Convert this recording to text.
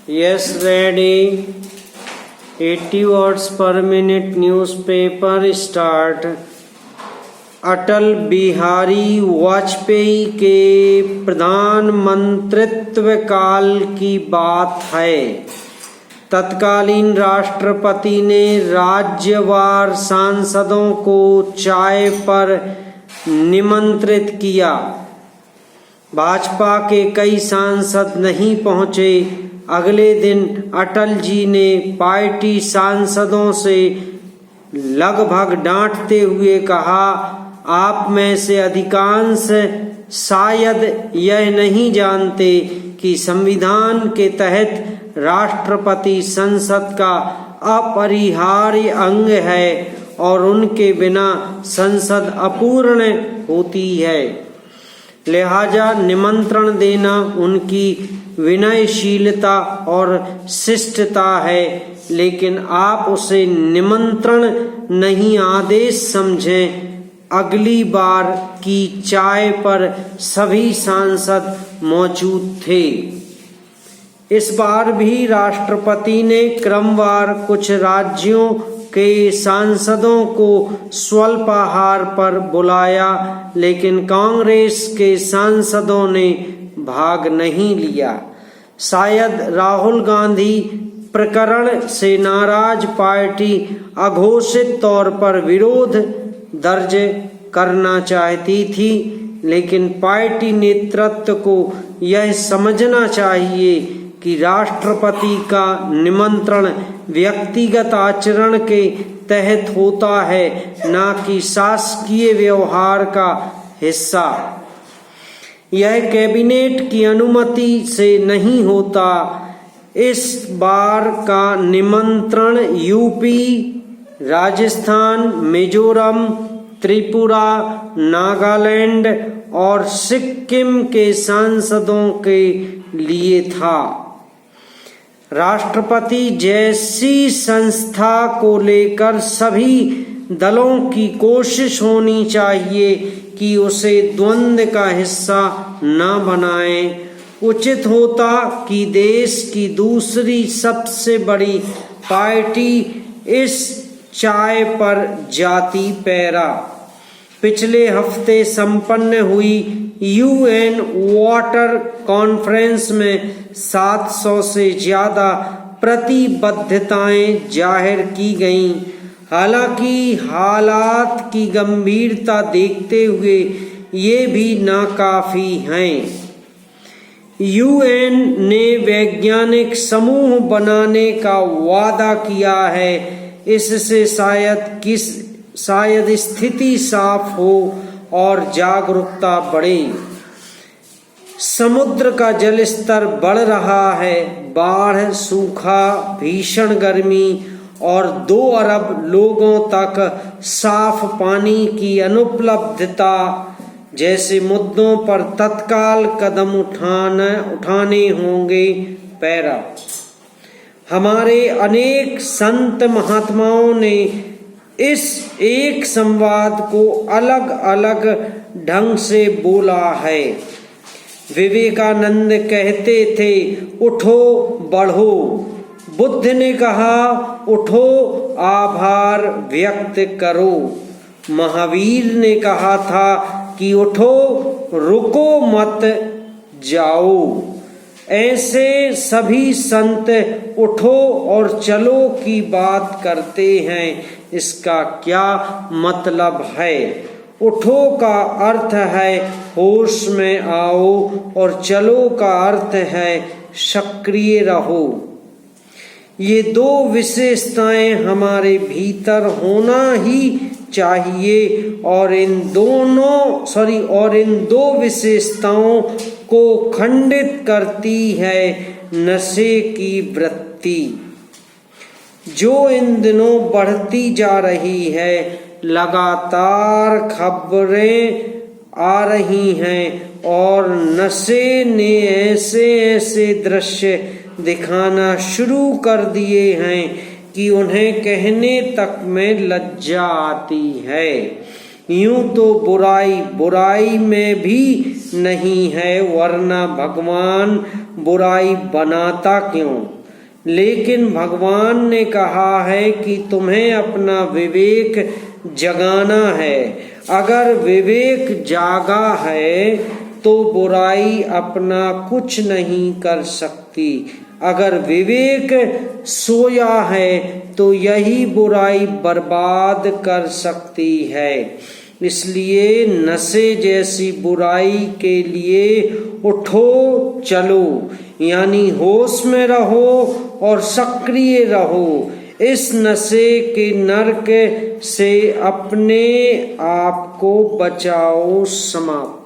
Yes, ready. 80 words per minute newspaper start. Atal Bihari Vajpayee के प्रधानमंत्रित्व काल की बात है। तत्कालीन राष्ट्रपति ने राज्यवार सांसदों को चाय पर निमंत्रित किया। भाजपा के कई सांसद नहीं पहुंचे। अगले दिन अटल जी ने पार्टी सांसदों से लगभग डांटते हुए कहा, आप में से अधिकांश शायद यह नहीं जानते कि संविधान के तहत राष्ट्रपति संसद का अपरिहार्य अंग है और उनके बिना संसद अपूर्ण होती है। लिहाजा निमंत्रण देना उनकी विनयशीलता और शिष्टता है, लेकिन आप उसे निमंत्रण नहीं आदेश समझें। अगली बार की चाय पर सभी सांसद मौजूद थे। इस बार भी राष्ट्रपति ने क्रमवार कुछ राज्यों के सांसदों को स्वल्पाहार पर बुलाया, लेकिन कांग्रेस के सांसदों ने भाग नहीं लिया। शायद राहुल गांधी प्रकरण से नाराज पार्टी अघोषित तौर पर विरोध दर्ज करना चाहती थी, लेकिन पार्टी नेतृत्व को यह समझना चाहिए कि राष्ट्रपति का निमंत्रण व्यक्तिगत आचरण के तहत होता है, न कि शासकीय व्यवहार का हिस्सा। यह कैबिनेट की अनुमति से नहीं होता। इस बार का निमंत्रण यूपी, राजस्थान, मिजोरम, त्रिपुरा, नागालैंड और सिक्किम के सांसदों के लिए था। राष्ट्रपति जैसी संस्था को लेकर सभी दलों की कोशिश होनी चाहिए कि उसे द्वंद्व का हिस्सा न बनाएं। उचित होता कि देश की दूसरी सबसे बड़ी पार्टी इस चाय पर जाती पैरा। पिछले हफ्ते संपन्न हुई यूएन वाटर कॉन्फ्रेंस में 700 से ज्यादा प्रतिबद्धताएं जाहिर की गईं। हालांकि हालात की गंभीरता देखते हुए ये भी नाकाफी हैं। यूएन ने वैज्ञानिक समूह बनाने का वादा किया है। इससे शायद स्थिति साफ हो और जागरूकता बढ़े। समुद्र का जल स्तर बढ़ रहा है। बाढ़, सूखा, भीषण गर्मी और 2 अरब लोगों तक साफ पानी की अनुपलब्धता जैसे मुद्दों पर तत्काल कदम उठाने होंगे। पैरा। हमारे अनेक संत महात्माओं ने इस एक संवाद को अलग अलग ढंग से बोला है। विवेकानंद कहते थे, उठो बढ़ो। बुद्ध ने कहा, उठो आभार व्यक्त करो। महावीर ने कहा था कि उठो रुको मत जाओ। ऐसे सभी संत उठो और चलो की बात करते हैं। इसका क्या मतलब है? उठो का अर्थ है होश में आओ और चलो का अर्थ है सक्रिय रहो। ये 2 विशेषताएं हमारे भीतर होना ही चाहिए और इन 2 विशेषताओं को खंडित करती है नशे की वृत्ति, जो इन दिनों बढ़ती जा रही है। लगातार खबरें आ रही हैं और नशे ने ऐसे दृश्य दिखाना शुरू कर दिए हैं कि उन्हें कहने तक में लज्जा आती है। यूं तो बुराई बुराई में भी नहीं है, वरना भगवान बुराई बनाता क्यों। लेकिन भगवान ने कहा है कि तुम्हें अपना विवेक जगाना है। अगर विवेक जागा है तो बुराई अपना कुछ नहीं कर सकती। अगर विवेक सोया है तो यही बुराई बर्बाद कर सकती है। इसलिए नशे जैसी बुराई के लिए उठो चलो, यानी होश में रहो और सक्रिय रहो। इस नशे के नरक से अपने आप को बचाओ। समाप्त।